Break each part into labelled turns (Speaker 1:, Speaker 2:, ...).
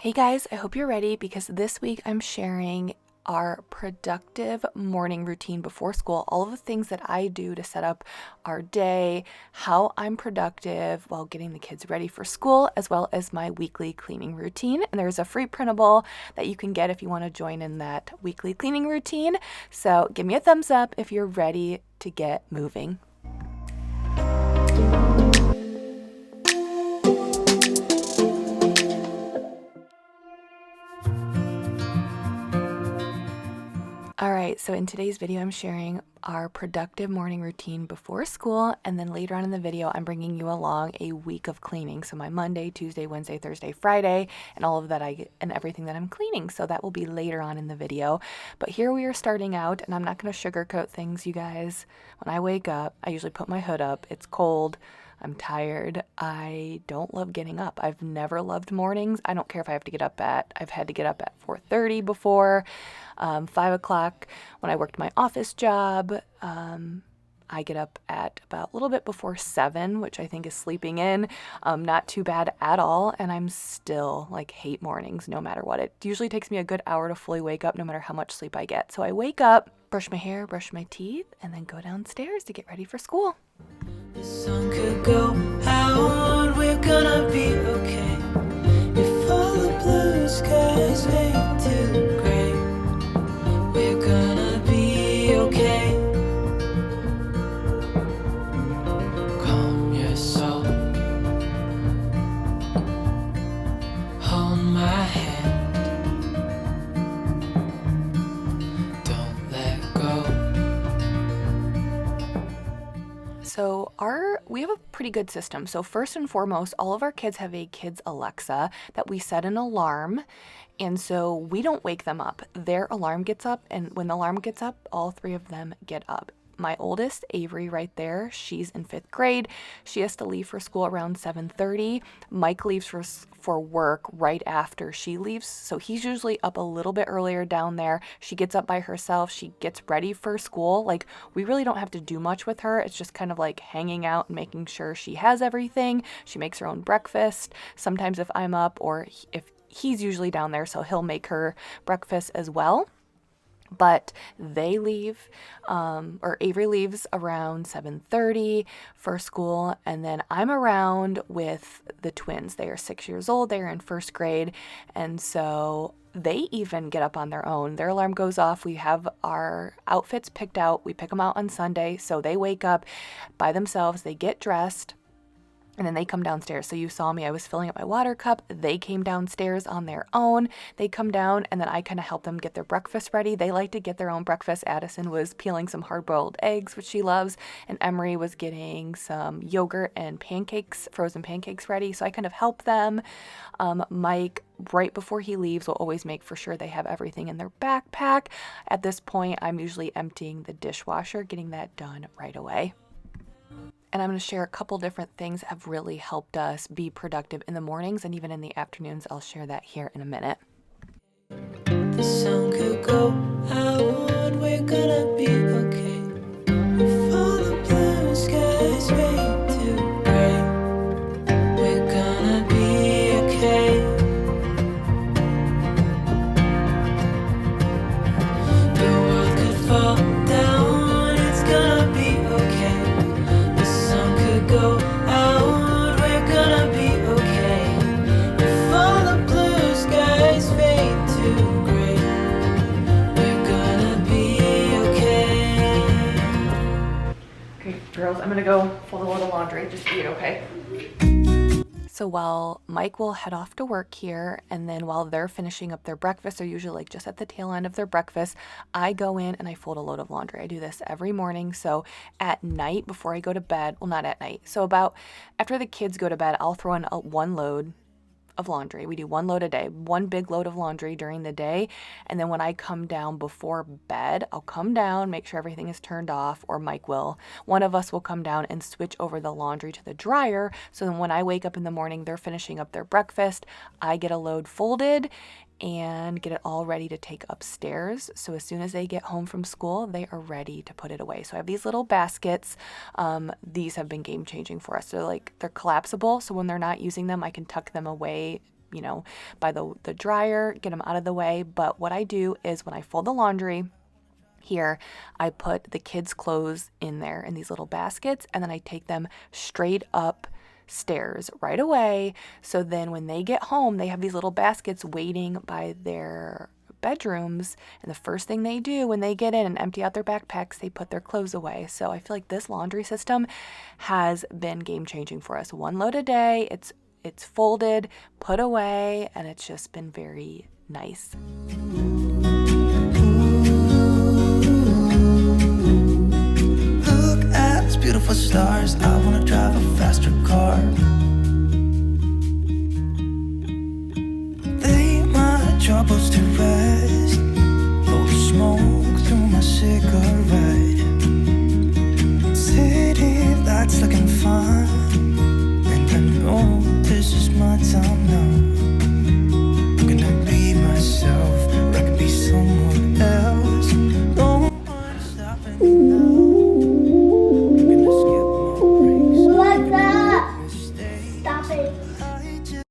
Speaker 1: Hey guys, I hope you're ready because this week I'm sharing our productive morning routine before school, all of the things that I do to set up our day, how I'm productive while getting the kids ready for school, as well as my weekly cleaning routine. And there's a free printable that you can get if you want to join in that weekly cleaning routine. So give me a thumbs up if you're ready to get moving. All right, so in today's video, I'm sharing our productive morning routine before school, and then later on in the video, I'm bringing you along a week of cleaning. So my Monday, Tuesday, Wednesday, Thursday, Friday, and all of that and everything that I'm cleaning. So that will be later on in the video. But here we are starting out, and I'm not going to sugarcoat things, you guys. When I wake up, I usually put my hood up. It's cold. I'm tired. I don't love getting up. I've never loved mornings. I don't care if I have to get up I've had to get up at 4:30 before, 5 o'clock when I worked my office job. I get up at about a little bit before 7, which I think is sleeping in. Not too bad at all. And I'm still hate mornings no matter what. It usually takes me a good hour to fully wake up no matter how much sleep I get. So I wake up, brush my hair, brush my teeth, and then go downstairs to get ready for school.
Speaker 2: The sun could go out, we're gonna be okay. If all the blue skies fade to gray, we're gonna be okay. Calm your soul, hold my hand, don't let go.
Speaker 1: So we have a pretty good system. So first and foremost, all of our kids have a kids Alexa that we set an alarm. And so we don't wake them up. Their alarm gets up, and when the alarm gets up, all 3 of them get up. My oldest, Avery, right there, she's in 5th grade. She has to leave for school around 7:30. Mike leaves for work right after she leaves, so he's usually up a little bit earlier down there. She gets up by herself. She gets ready for school. We really don't have to do much with her. It's just kind of hanging out and making sure she has everything. She makes her own breakfast. Sometimes if I'm up or if he's usually down there, so he'll make her breakfast as well. But they leave, or Avery leaves around 7:30 for school, and then I'm around with the twins. They are 6 years old. They are in 1st grade, and so they even get up on their own. Their alarm goes off. We have our outfits picked out. We pick them out on Sunday, so they wake up by themselves. They get dressed. And then they come downstairs. So you saw me, I was filling up my water cup. They came downstairs on their own. They come down, and then I kind of help them get their breakfast ready. They like to get their own breakfast. Addison was peeling some hard-boiled eggs, which she loves. And Emery was getting some yogurt and pancakes, frozen pancakes ready. So I kind of help them. Mike, right before he leaves, will always make for sure they have everything in their backpack. At this point, I'm usually emptying the dishwasher, getting that done right away. And I'm going to share a couple different things that have really helped us be productive in the mornings and even in the afternoons. I'll share that here in a minute.
Speaker 2: The sun could go out, we're gonna be okay. If all the blue skies fade to gray, we're gonna be okay. The world could fall down, it's gonna be okay. The sun could go out, we're gonna be okay. If all the blue skies fade to gray, we're gonna be okay.
Speaker 1: Okay, girls, I'm gonna go fold a load of laundry. Just eat, okay? So while Mike will head off to work here, and then while they're finishing up their breakfast, they're usually just at the tail end of their breakfast, I go in and I fold a load of laundry. I do this every morning. So at night before I go to bed, well, not at night. So about after the kids go to bed, I'll throw in one load of laundry. We do 1 load a day, 1 big load of laundry during the day. And then when I come down before bed, I'll come down, make sure everything is turned off, or Mike will. One of us will come down and switch over the laundry to the dryer. So then when I wake up in the morning, they're finishing up their breakfast. I get a load folded and get it all ready to take upstairs. So as soon as they get home from school, they are ready to put it away. So I have these little baskets. These have been game changing for us. They're collapsible. So when they're not using them, I can tuck them away by the dryer, get them out of the way. But what I do is when I fold the laundry here, I put the kids' clothes in there in these little baskets, and then I take them straight up stairs right away. So then when they get home, they have these little baskets waiting by their bedrooms, and the first thing they do when they get in and empty out their backpacks, they put their clothes away. So I feel like this laundry system has been game changing for us. One load a day, it's folded, put away, and it's just been very nice.
Speaker 2: Look at these beautiful stars. I wanna drive a faster car. Lay my troubles to rest. Blow smoke through my cigarette. City lights looking fine, and I know this is my time now. I'm gonna be myself, or I could be someone else. No one stopping now.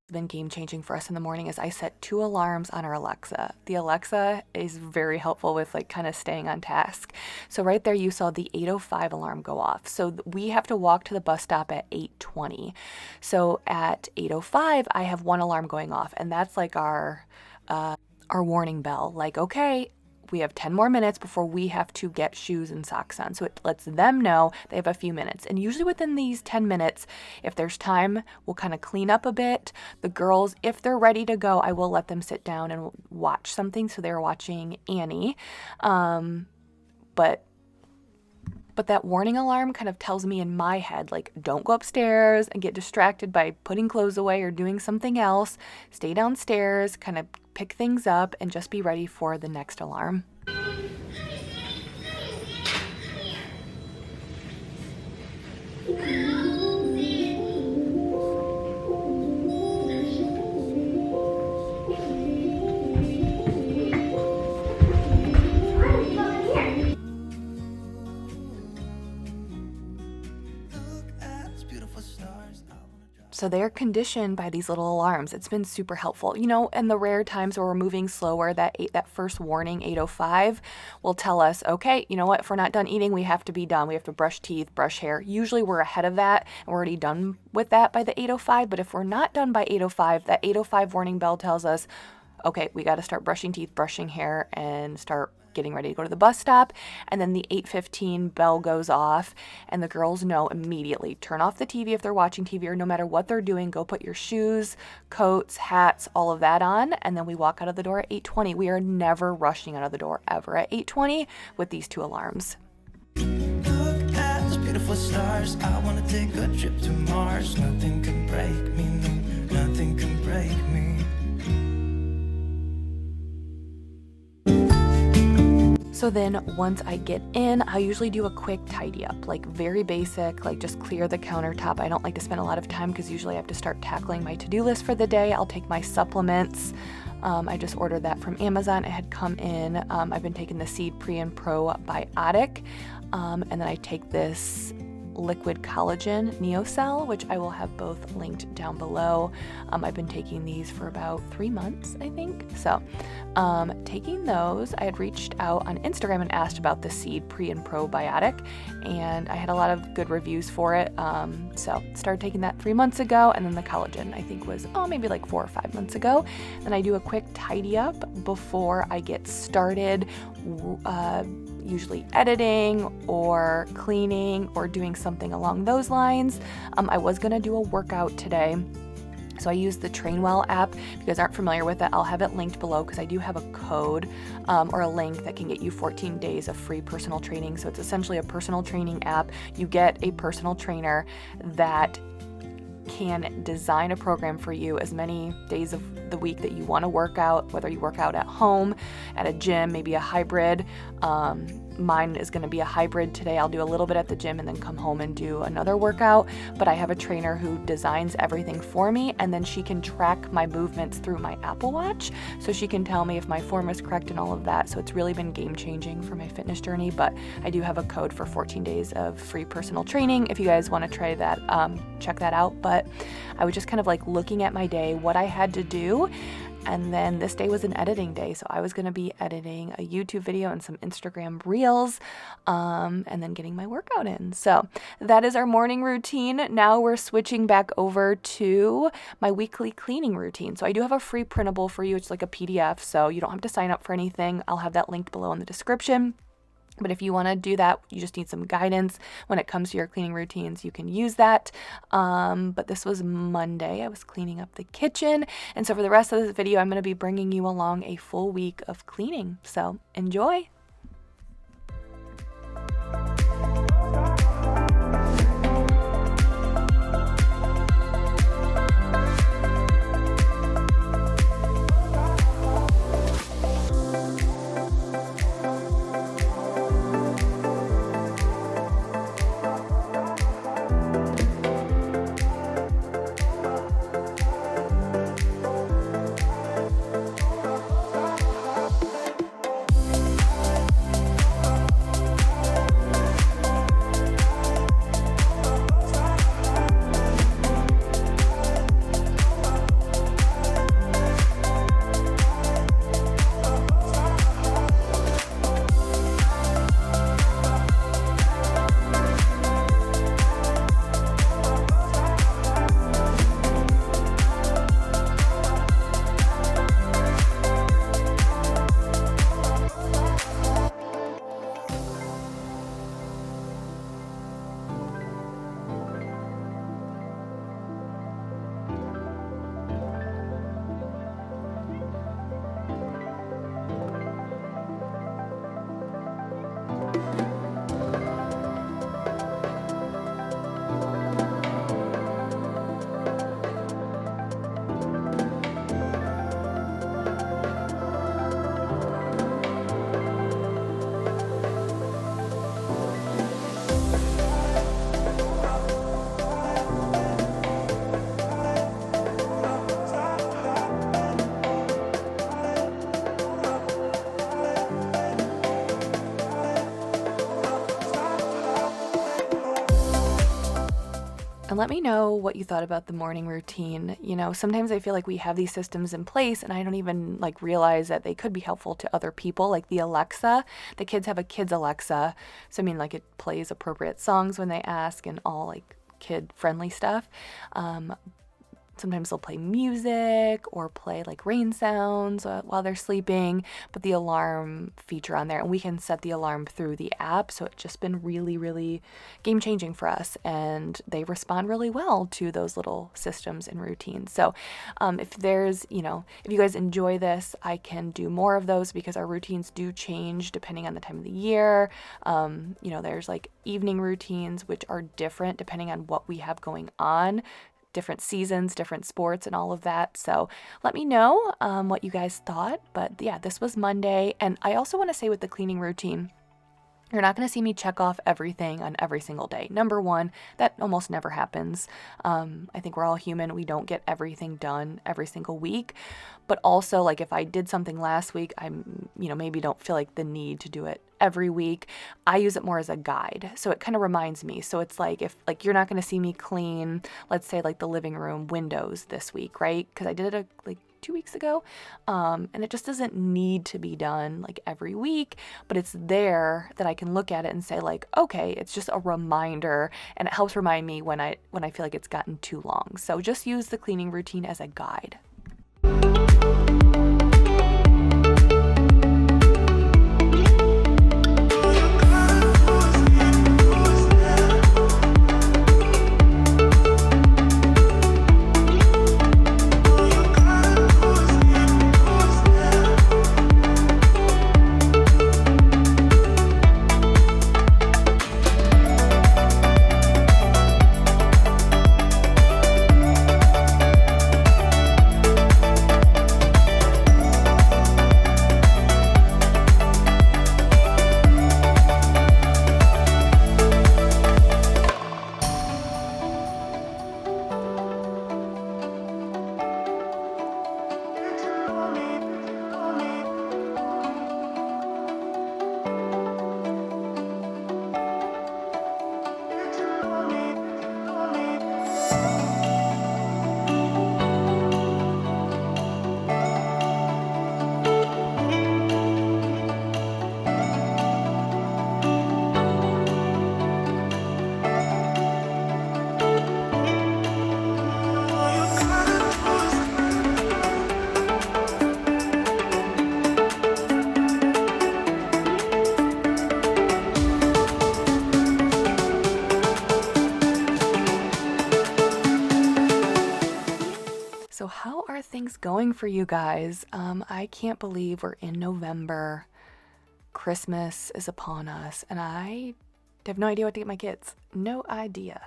Speaker 1: Been game changing for us in the morning is I set 2 alarms on our Alexa. The Alexa is very helpful with kind of staying on task. So right there you saw the 8:05 alarm go off. So we have to walk to the bus stop at 8:20. So at 8:05 I have 1 alarm going off, and that's our warning bell. Okay, we have 10 more minutes before we have to get shoes and socks on. So it lets them know they have a few minutes. And usually within these 10 minutes, if there's time, we'll kind of clean up a bit. The girls, if they're ready to go, I will let them sit down and watch something. So they're watching Annie. But that warning alarm kind of tells me in my head, don't go upstairs and get distracted by putting clothes away or doing something else. Stay downstairs, kind of pick things up, and just be ready for the next alarm. So they're conditioned by these little alarms. It's been super helpful. And the rare times where we're moving slower, that first warning, 8:05, will tell us, okay, you know what, if we're not done eating, we have to be done. We have to brush teeth, brush hair. Usually we're ahead of that, and we're already done with that by the 8:05. But if we're not done by 8:05, that 8:05 warning bell tells us, okay, we got to start brushing teeth, brushing hair, and start getting ready to go to the bus stop. And then the 8:15 bell goes off, and the girls know immediately, turn off the TV if they're watching TV, or no matter what they're doing, go put your shoes, coats, hats, all of that on. And then we walk out of the door at 8:20. We are never rushing out of the door ever at 8:20 with these 2 alarms.
Speaker 2: Look at those beautiful stars. I want to take a trip to Mars. Nothing can break me, no, nothing can break me.
Speaker 1: So then once I get in, I usually do a quick tidy up, very basic, just clear the countertop. I don't like to spend a lot of time because usually I have to start tackling my to-do list for the day. I'll take my supplements. I just ordered that from Amazon. It had come in. I've been taking the Seed Pre and Probiotic. And then I take this liquid collagen NeoCell, which I will have both linked down below. I've been taking these for about 3 months, I think. So taking those, I had reached out on Instagram and asked about the Seed Pre and Probiotic, and I had a lot of good reviews for it. So started taking that 3 months ago, and then the collagen I think was maybe 4 or 5 months ago. Then I do a quick tidy up before I get started, usually editing or cleaning or doing something along those lines. I was gonna do a workout today. So I use the Trainwell app. If you guys aren't familiar with it, I'll have it linked below because I do have a code or a link that can get you 14 days of free personal training. So it's essentially a personal training app. You get a personal trainer that can design a program for you as many days of the week that you want to work out, whether you work out at home, at a gym, maybe a hybrid. mine is going to be a hybrid today. I'll do a little bit at the gym and then come home and do another workout. But I have a trainer who designs everything for me, and then she can track my movements through my Apple Watch. So she can tell me if my form is correct and all of that. So it's really been game changing for my fitness journey. But I do have a code for 14 days of free personal training. If you guys want to try that, check that out. But I was just kind of like looking at my day, what I had to do. And then this day was an editing day. So I was going to be editing a YouTube video and some Instagram reels, and then getting my workout in. So that is our morning routine. Now we're switching back over to my weekly cleaning routine. So I do have a free printable for you. It's like a PDF, so you don't have to sign up for anything. I'll have that linked below in the description. But if you want to do that, you just need some guidance when it comes to your cleaning routines, you can use that. But this was Monday. I was cleaning up the kitchen. And so for the rest of this video, I'm going to be bringing you along a full week of cleaning. So enjoy. And let me know what you thought about the morning routine. You know, sometimes I feel like we have these systems in place and I don't even like realize that they could be helpful to other people, like the Alexa. The kids have a kids Alexa. So I mean, like, it plays appropriate songs when they ask and all like kid friendly stuff. Sometimes they'll play music or play like rain sounds while they're sleeping, but the alarm feature on there, and we can set the alarm through the app. So it's just been really, really game changing for us, and they respond really well to those little systems and routines. So if there's, if you guys enjoy this, I can do more of those because our routines do change depending on the time of the year. There's like evening routines, which are different depending on what we have going on. Different seasons, different sports, and all of that. So let me know what you guys thought. But yeah, this was Monday. And I also want to say with the cleaning routine, you're not going to see me check off everything on every single day. Number one, that almost never happens. I think we're all human. We don't get everything done every single week. But also, like, if I did something last week, maybe don't feel like the need to do it every week. I use it more as a guide. So it kind of reminds me. So it's like, if like you're not going to see me clean, let's say like the living room windows this week, right? Because I did it like 2 weeks ago. And it just doesn't need to be done like every week, but it's there that I can look at it and say like, okay, it's just a reminder, and it helps remind me when I feel like it's gotten too long. So just use the cleaning routine as a guide. So how are things going for you guys? I can't believe we're in November. Christmas is upon us, and I have no idea what to get my kids. No idea.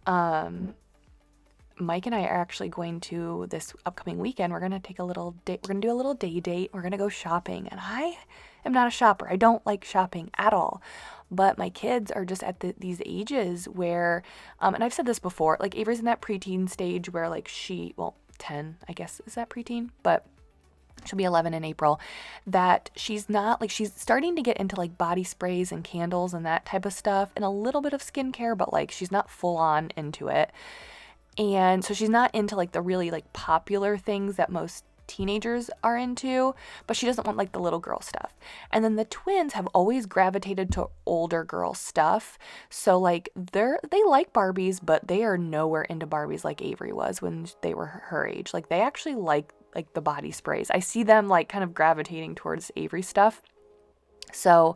Speaker 1: Mike and I are actually going to, this upcoming weekend, we're going to take a little date. We're going to do a little day date. We're going to go shopping, and I am not a shopper. I don't like shopping at all. But my kids are just at these ages where, and I've said this before, like Avery's in that preteen stage where like 10, I guess, is that preteen? But she'll be 11 in April, that she's not, like, she's starting to get into like body sprays and candles and that type of stuff and a little bit of skincare, but like she's not full on into it. And so she's not into like the really like popular things that most teenagers are into, but she doesn't want like the little girl stuff. And then the twins have always gravitated to older girl stuff. So like they like Barbies, but they are nowhere into Barbies like Avery was when they were her age. Like they actually like the body sprays. I see them like kind of gravitating towards Avery stuff. So,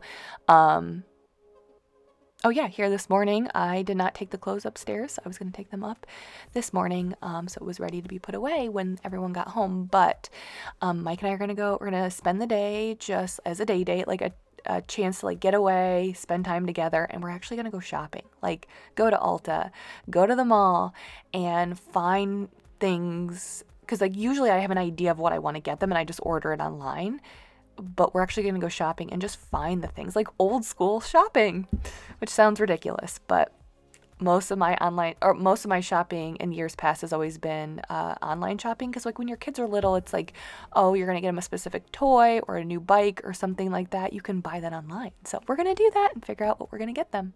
Speaker 1: oh yeah, here this morning, I did not take the clothes upstairs. I was going to take them up this morning, so it was ready to be put away when everyone got home. But Mike and I are going to go, we're going to spend the day just as a day date, like a chance to like get away, spend time together, and we're actually going to go shopping. Like go to Ulta, go to the mall, and find things, because like usually I have an idea of what I want to get them and I just order it online. But we're actually going to go shopping and just find the things, like old school shopping, which sounds ridiculous. But most of my shopping in years past has always been online shopping. Because like when your kids are little, it's like, oh, you're going to get them a specific toy or a new bike or something like that. You can buy that online. So we're going to do that and figure out what we're going to get them.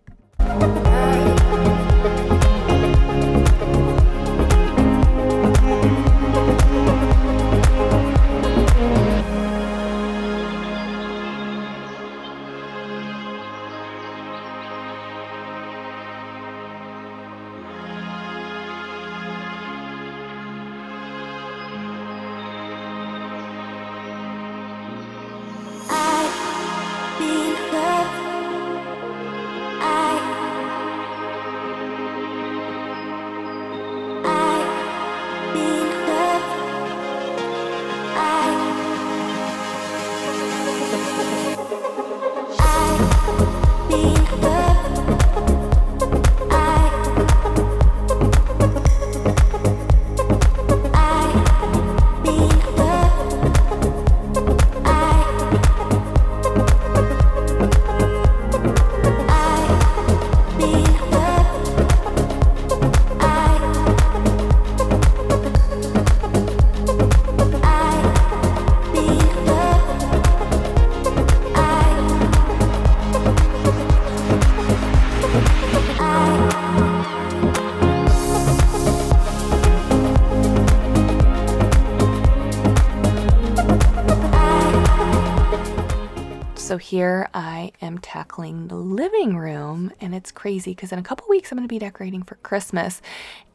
Speaker 1: So here I am tackling the living room, and it's crazy because in a couple weeks I'm going to be decorating for Christmas,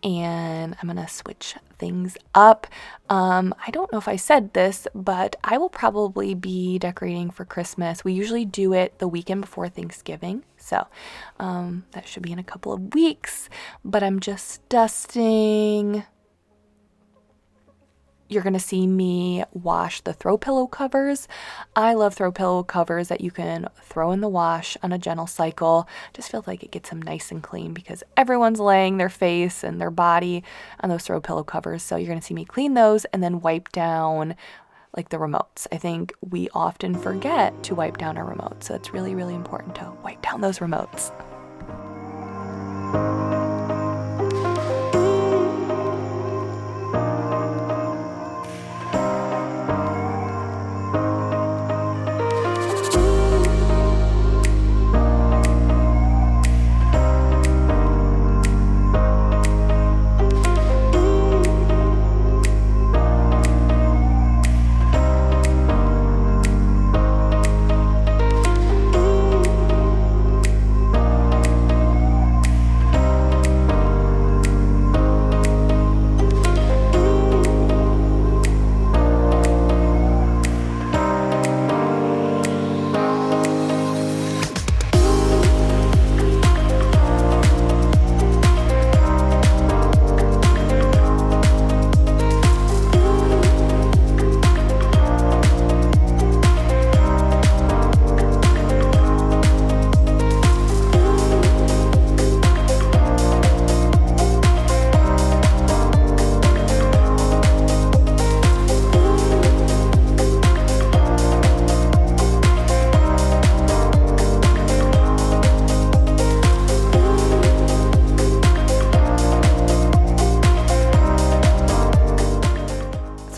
Speaker 1: and I'm going to switch things up. I don't know if I said this, but I will probably be decorating for Christmas. We usually do it the weekend before Thanksgiving, so that should be in a couple of weeks, but I'm just dusting. You're going to see me wash the throw pillow covers. I love throw pillow covers that you can throw in the wash on a gentle cycle. Just feels like it gets them nice and clean because everyone's laying their face and their body on those throw pillow covers. So you're going to see me clean those and then wipe down like the remotes. I think we often forget to wipe down our remotes. So it's really, really important to wipe down those remotes.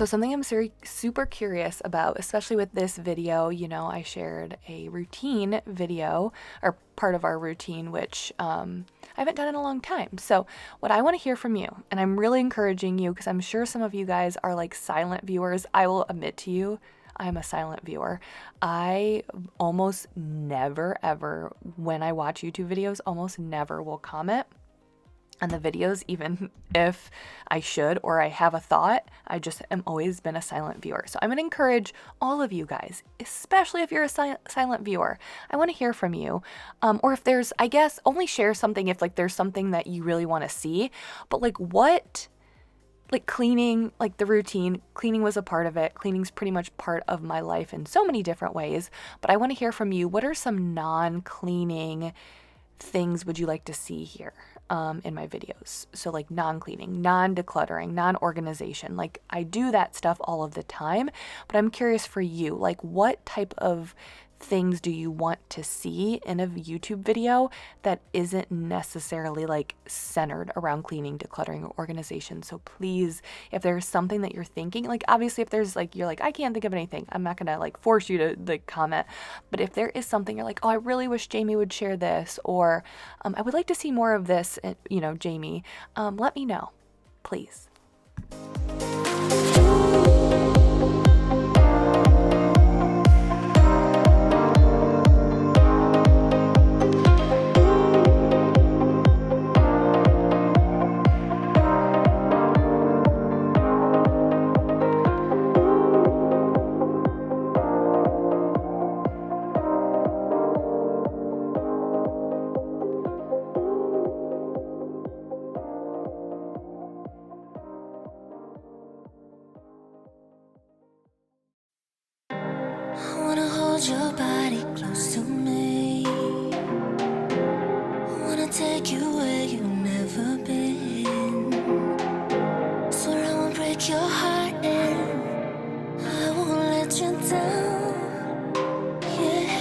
Speaker 1: So something I'm super curious about, especially with this video, you know, I shared a routine video, or part of our routine, which I haven't done in a long time. So what I want to hear from you, and I'm really encouraging you, because I'm sure some of you guys are like silent viewers. I will admit to you, I'm a silent viewer. I almost never, ever, when I watch YouTube videos, almost never will comment on the videos, even if I should or I have a thought. I just am always been a silent viewer. So I'm going to encourage all of you guys, especially if you're a silent viewer. I want to hear from you. Or if there's, I guess, only share something if like there's something that you really want to see. But like what, like cleaning, like the routine, cleaning was a part of it. Cleaning's pretty much part of my life in so many different ways. But I want to hear from you. What are some non-cleaning things would you like to see here in my videos? So like non-cleaning, non-decluttering, non-organization. Like I do that stuff all of the time, but I'm curious for you, like what type of things do you want to see in a YouTube video that isn't necessarily like centered around cleaning, decluttering, or organization? So please, if there's something that you're thinking, like obviously if there's like, you're like, I can't think of anything, I'm not gonna like force you to like comment, but if there is something you're like, oh, I really wish Jamie would share this, or I would like to see more of this, you know, Jamie, let me know, please.
Speaker 3: Your body close to me. Wanna take you where you've never been. Swear I won't break your heart and I won't let you down. Yeah,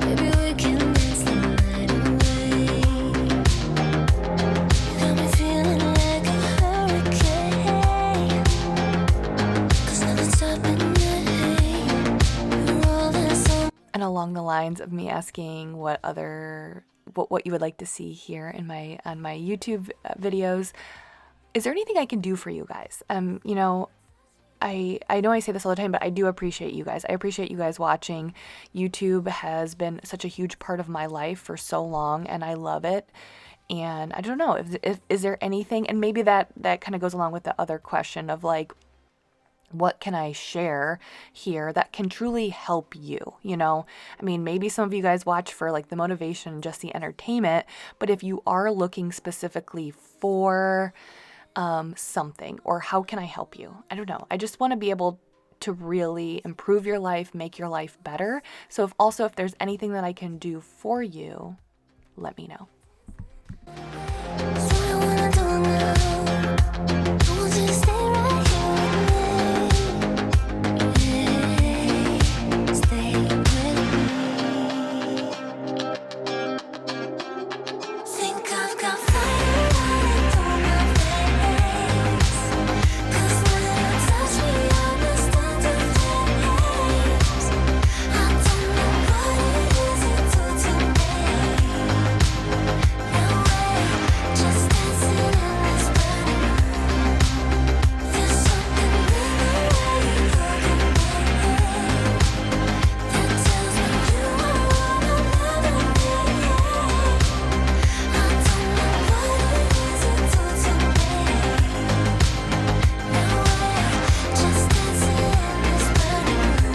Speaker 3: maybe we can dance the night away. You got me feeling like a hurricane. 'Cause nothing's stopping me. You're all that's on.
Speaker 1: And along the lines of me asking what you would like to see here in on my YouTube videos, is there anything I can do for you guys? You know, I know I say this all the time, but I do appreciate you guys. I appreciate you guys watching. YouTube has been such a huge part of my life for so long, and I love it. And I don't know, if is there anything, and maybe that kind of goes along with the other question of like, what can I share here that can truly help you? You know, I mean, maybe some of you guys watch for like the motivation, just the entertainment, but if you are looking specifically for something, or how can I help you? I don't know. I just want to be able to really improve your life, make your life better. So if there's anything that I can do for you, let me know.
Speaker 3: So I wanna do now. I want you to stay right here with me. Stay with me. Think I've got fire running through my veins. 'Cause when you touch me, I understand the flames. I don't know what it is you do to me. No way, just dancing in this burning room. There's something in the way you look at me that tells me you are all I'm loving me. I don't know what it is you do to me. No way, just dancing in this burning room.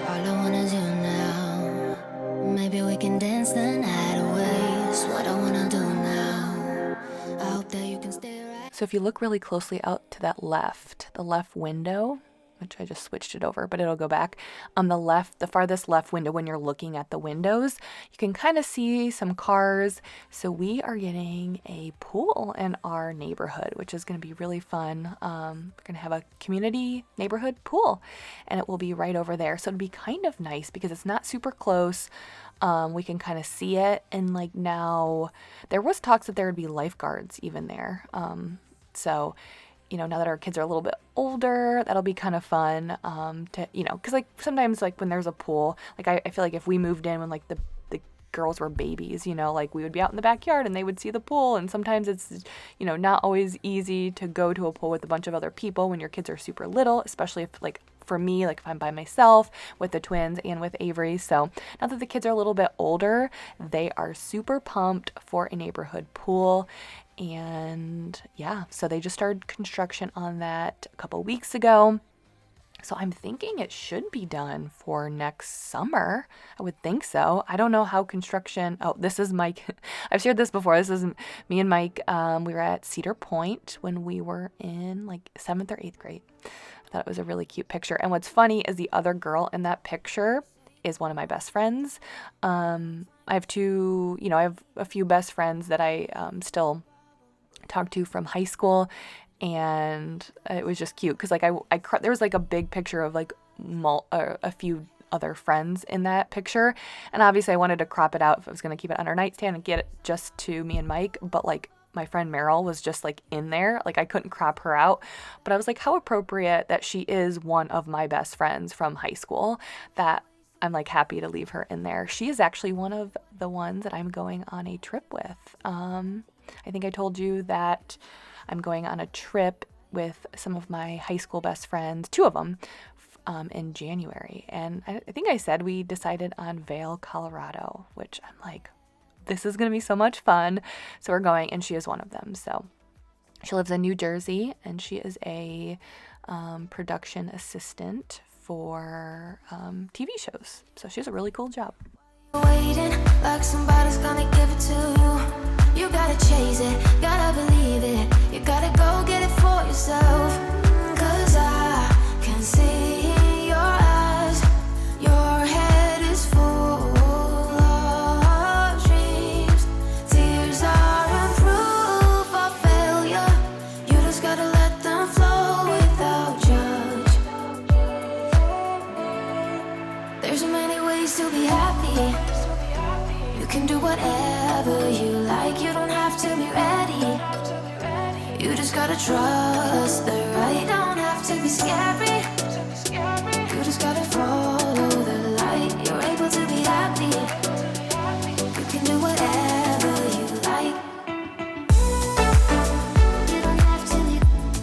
Speaker 3: All I wanna do now, maybe we can dance the night away. Is what I wanna do now. I hope that you can stay right.
Speaker 1: So if you look really closely out to that left, the left window, which I just switched it over, but it'll go back. On the left, the farthest left window, when you're looking at the windows, you can kind of see some cars. So we are getting a pool in our neighborhood, which is going to be really fun. We're going to have a community neighborhood pool, and it will be right over there. So it'll be kind of nice because it's not super close. We can kind of see it, and like now there was talks that there would be lifeguards even there. So now that our kids are a little bit older, that'll be kind of fun, to, because like sometimes like when there's a pool, like I feel like if we moved in when like the girls were babies, like we would be out in the backyard and they would see the pool. And sometimes it's, not always easy to go to a pool with a bunch of other people when your kids are super little, especially if like, for me, like if I'm by myself with the twins and with Avery. So now that the kids are a little bit older, they are super pumped for a neighborhood pool. And yeah, so they just started construction on that a couple weeks ago. So I'm thinking it should be done for next summer. I would think so. I don't know how construction. Oh, this is Mike. I've shared this before. This is me and Mike. We were at Cedar Point when we were in like 7th or 8th grade. I thought it was a really cute picture. And what's funny is the other girl in that picture is one of my best friends. I have a few best friends that I still talk to from high school, and it was just cute because like there was like a big picture of like a few other friends in that picture, and obviously I wanted to crop it out if I was going to keep it on our nightstand and get it just to me and Mike, but like my friend Meryl was just like in there, like I couldn't crop her out, but I was like, how appropriate that she is one of my best friends from high school, that I'm like happy to leave her in there. She is actually one of the ones that I'm going on a trip with. I think I told you that I'm going on a trip with some of my high school best friends, 2 of them, in January. And I think I said we decided on Vail, Colorado, which I'm like, this is going to be so much fun. So we're going, and she is one of them. So she lives in New Jersey, and she is a production assistant for TV shows. So she has a really cool job.
Speaker 3: Waiting like somebody's gonna give it to you. You gotta chase it, gotta believe it. You gotta go get it for yourself. 'Cause I can see in your eyes, your head is full of dreams. Tears are proof of failure. You just gotta let them flow without judge. There's so many ways to be happy. You can do whatever you like. You don't have to be ready. You just gotta trust the right. Don't have to be scary. You just gotta follow the light. You're able to be happy. You can do whatever you like. You don't have to be ready.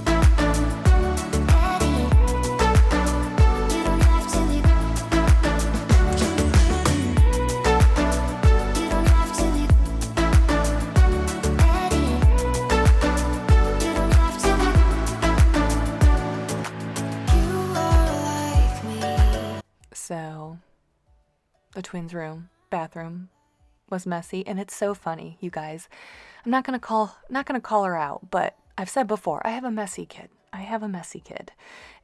Speaker 3: You don't have to be. You don't have to be ready. You don't have to be. You are like me.
Speaker 1: So the twins' bathroom was messy, and it's so funny, you guys. I'm not gonna call her out, but I've said before, I have a messy kid.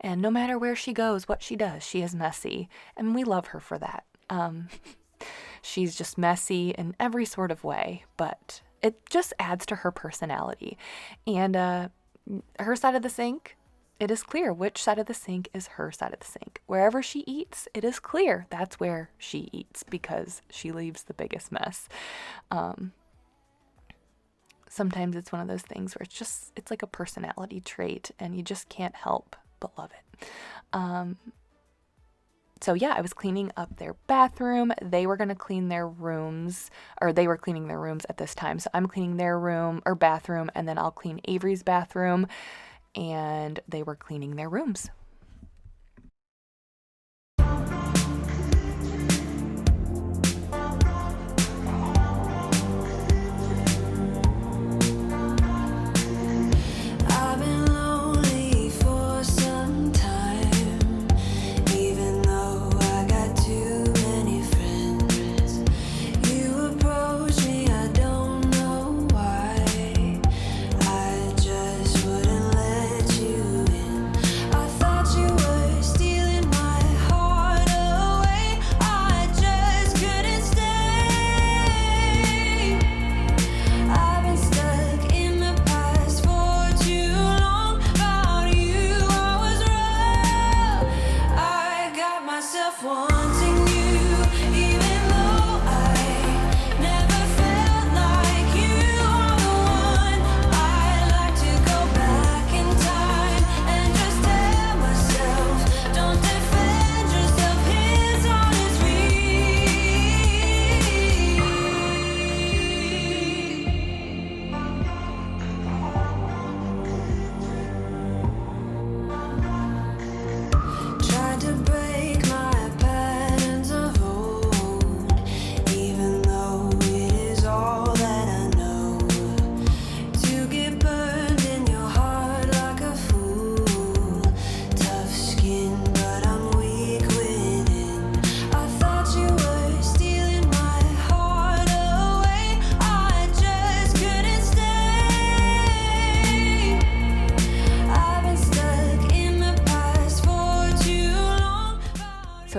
Speaker 1: And no matter where she goes, what she does, she is messy, and we love her for that. She's just messy in every sort of way, but it just adds to her personality. And her side of the sink, it is clear which side of the sink is her side of the sink. Wherever she eats, it is clear that's where she eats because she leaves the biggest mess. Sometimes it's one of those things where it's like a personality trait and you just can't help but love it. So yeah, I was cleaning up their bathroom. They were going to clean their rooms, or they were cleaning their rooms at this time. So I'm cleaning their room or bathroom, and then I'll clean Avery's bathroom, and they were cleaning their rooms.
Speaker 3: I've been lonely for some time, even though I got too many friends. You approach me, I don't know why. I just wouldn't let you in. I thought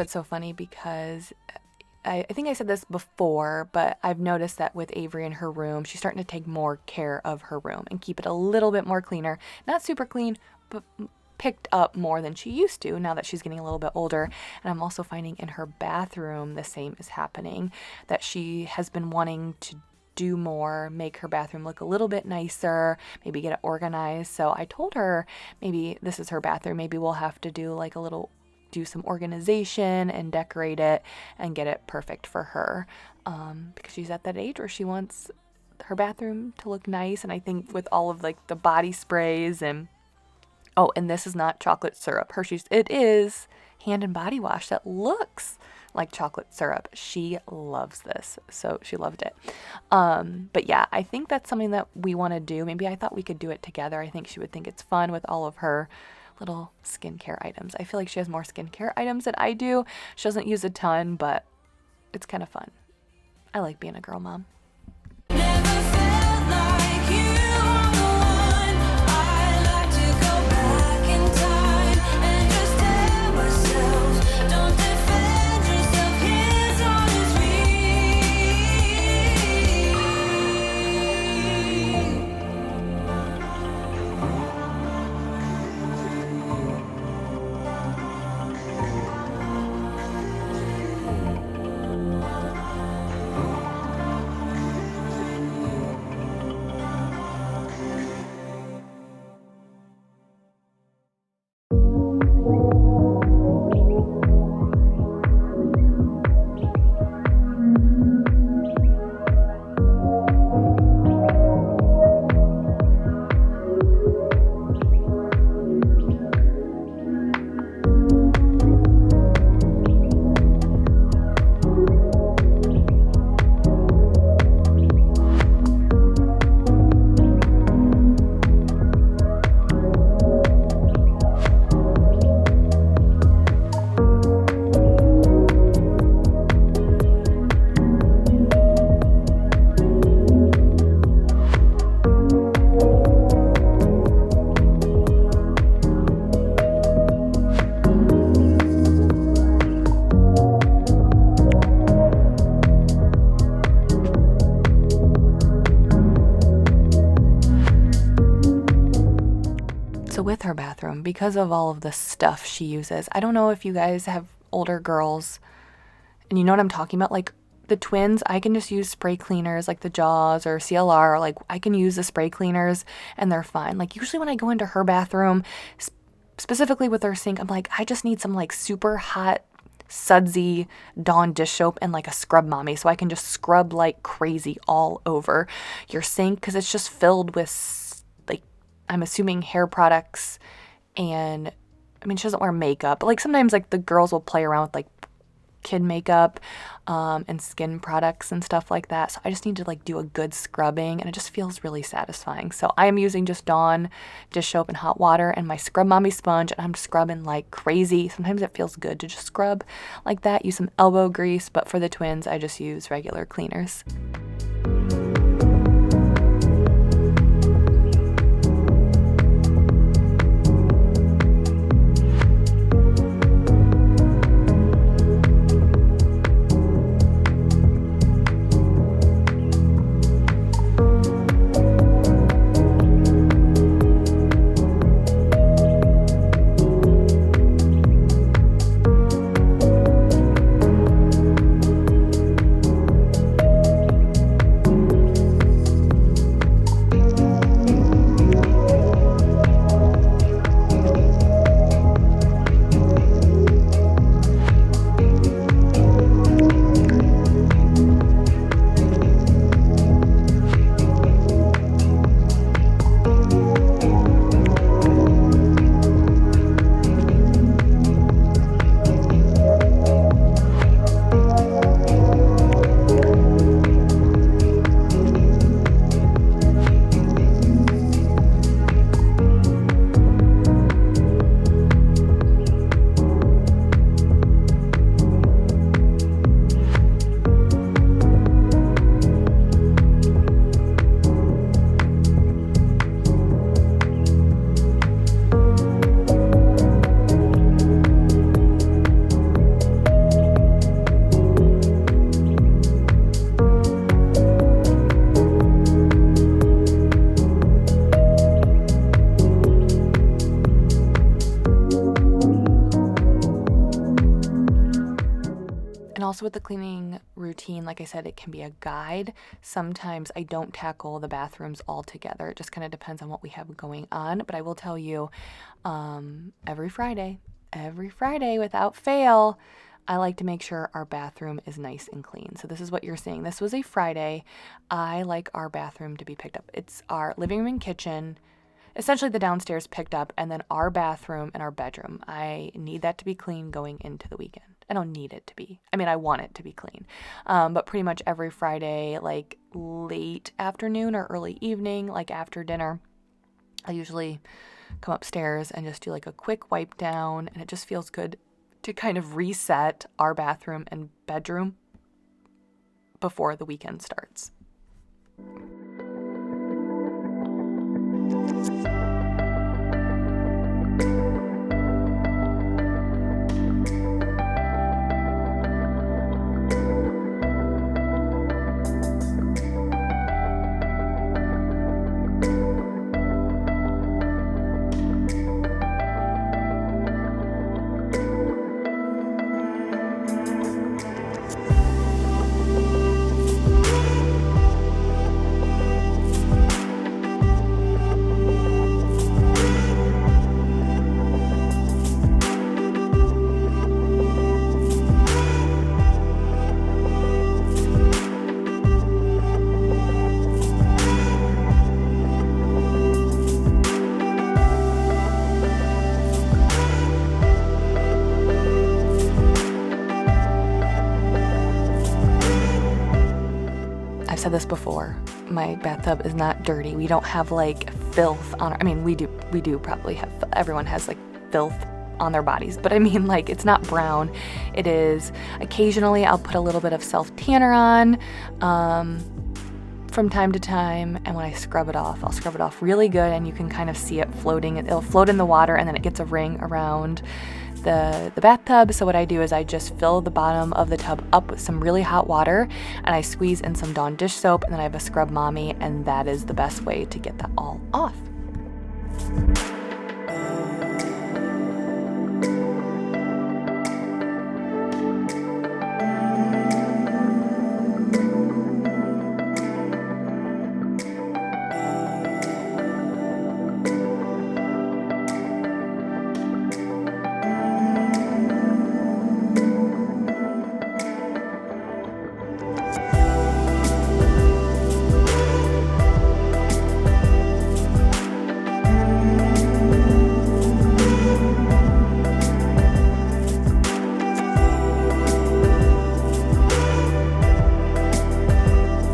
Speaker 1: So it's so funny because I think I said this before, but I've noticed that with Avery in her room, she's starting to take more care of her room and keep it a little bit more cleaner. Not super clean, but picked up more than she used to now that she's getting a little bit older. And I'm also finding in her bathroom the same is happening, that she has been wanting to do more, make her bathroom look a little bit nicer, maybe get it organized. So I told her maybe this is her bathroom, maybe we'll have to do some organization and decorate it and get it perfect for her, because she's at that age where she wants her bathroom to look nice. And I think with all of like the body sprays and this is not chocolate syrup, Hershey's, it is hand and body wash that looks like chocolate syrup. She loves this, so she loved it. But yeah, I think that's something that we want to do. Maybe I thought we could do it together. I think she would think it's fun with all of her little skincare items. I feel like she has more skincare items than I do. She doesn't use a ton, but it's kind of fun. I like being a girl mom.
Speaker 2: Never felt like you were the one. I like to go back in time and just tell myself, don't defend yourself, here's
Speaker 1: With her bathroom, because of all of the stuff she uses, I don't know if you guys have older girls and you know what I'm talking about, like the twins. I can just use spray cleaners like the Jaws or CLR, or like I can use the spray cleaners and they're fine. Like usually when I go into her bathroom, specifically with her sink, I'm like, I just need some like super hot sudsy Dawn dish soap and like a scrub mommy, so I can just scrub like crazy all over your sink, because it's just filled with, I'm assuming, hair products. And I mean, she doesn't wear makeup, but like sometimes like the girls will play around with like kid makeup and skin products and stuff like that. So I just need to like do a good scrubbing, and it just feels really satisfying. So I am using just Dawn dish soap and hot water and my scrub mommy sponge, and I'm scrubbing like crazy. Sometimes it feels good to just scrub like that, use some elbow grease, but for the twins I just use regular cleaners. also with the cleaning routine, like I said, it can be a guide. Sometimes I don't tackle the bathrooms all together. It just kind of depends on what we have going on. But I will tell you, every Friday without fail, I like to make sure our bathroom is nice and clean. So this is what you're seeing. This was a Friday. I like our bathroom to be picked up. It's our living room and kitchen, essentially the downstairs picked up, and then our bathroom and our bedroom. I need that to be clean going into the weekend. I don't need it to be. I mean, I want it to be clean. But pretty much every Friday, like late afternoon or early evening, like after dinner, I usually come upstairs and just do like a quick wipe down, and it just feels good to kind of reset our bathroom and bedroom before the weekend starts. Said this before, my bathtub is not dirty. We don't have like filth on I mean, we do probably have, everyone has like filth on their bodies, but I mean, like, it's not brown. It is, occasionally I'll put a little bit of self tanner on from time to time, and when I scrub it off, I'll scrub it off really good, and you can kind of see it floating. It'll float in the water, and then it gets a ring around the bathtub. So what I do is I just fill the bottom of the tub up with some really hot water, and I squeeze in some Dawn dish soap, and then I have a Scrub Mommy, and that is the best way to get that all off.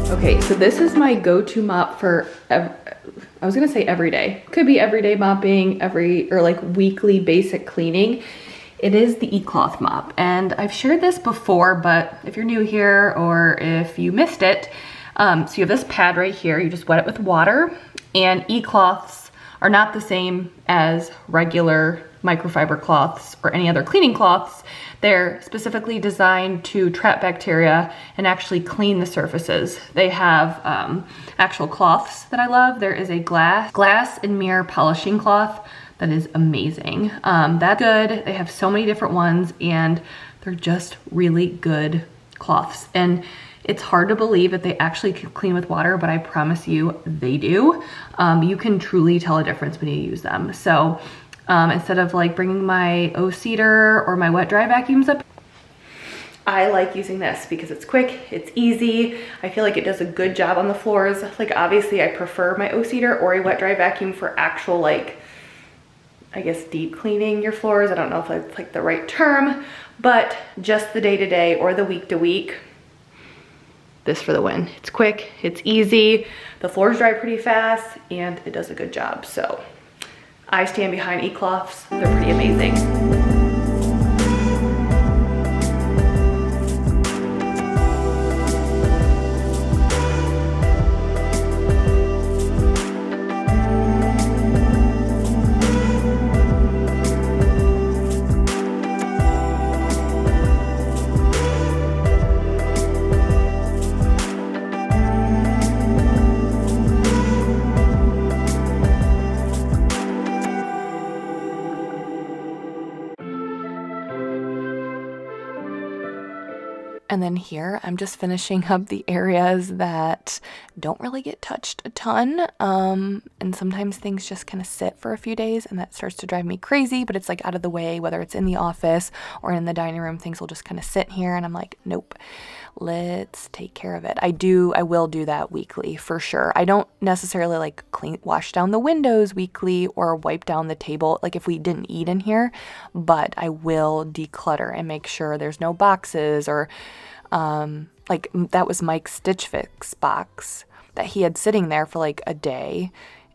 Speaker 1: Okay, so this is my go-to mop for, I was gonna say every day. Could be everyday mopping, or like weekly basic cleaning. It is the eCloth mop, and I've shared this before, but if you're new here or if you missed it, so you have this pad right here, you just wet it with water, and eCloths are not the same as regular microfiber cloths or any other cleaning cloths. They're specifically designed to trap bacteria and actually clean the surfaces. They have actual cloths that I love. There is a glass and mirror polishing cloth that is amazing. That's good. They have so many different ones, and they're just really good cloths. And it's hard to believe that they actually can clean with water, but I promise you they do. You can truly tell a difference when you use them. So instead of like bringing my O-Cedar or my wet dry vacuums up, I like using this because it's quick, it's easy. I feel like it does a good job on the floors. Like, obviously I prefer my O-Cedar or a wet dry vacuum for actual, like, I guess deep cleaning your floors. I don't know if that's like the right term, but just the day-to-day or the week-to-week, this for the win. It's quick, it's easy, the floors dry pretty fast, and it does a good job. So I stand behind eCloths. They're pretty amazing. And then here, I'm just finishing up the areas that don't really get touched a ton. And sometimes things just kind of sit for a few days, and that starts to drive me crazy, but it's like out of the way, whether it's in the office or in the dining room, things will just kind of sit here, and I'm like, nope, let's take care of it. I will do that weekly for sure. I don't necessarily like wash down the windows weekly or wipe down the table, like if we didn't eat in here, but I will declutter and make sure there's no boxes or like that was Mike's Stitch Fix box that he had sitting there for like a day,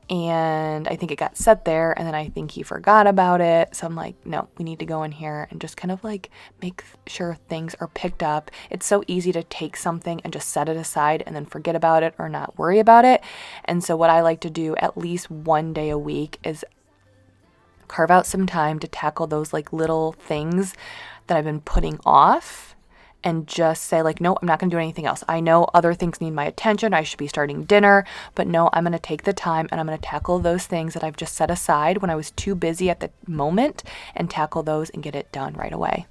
Speaker 1: and I think it got set there, and then I think he forgot about it. So I'm like, no, we need to go in here and just kind of like make sure things are picked up. It's so easy to take something and just set it aside and then forget about it or not worry about it. And so what I like to do at least one day a week is carve out some time to tackle those like little things that I've been putting off, and just say like, no, I'm not going to do anything else. I know other things need my attention. I should be starting dinner, but no, I'm going to take the time and I'm going to tackle those things that I've just set aside when I was too busy at the moment, and tackle those and get it done right away.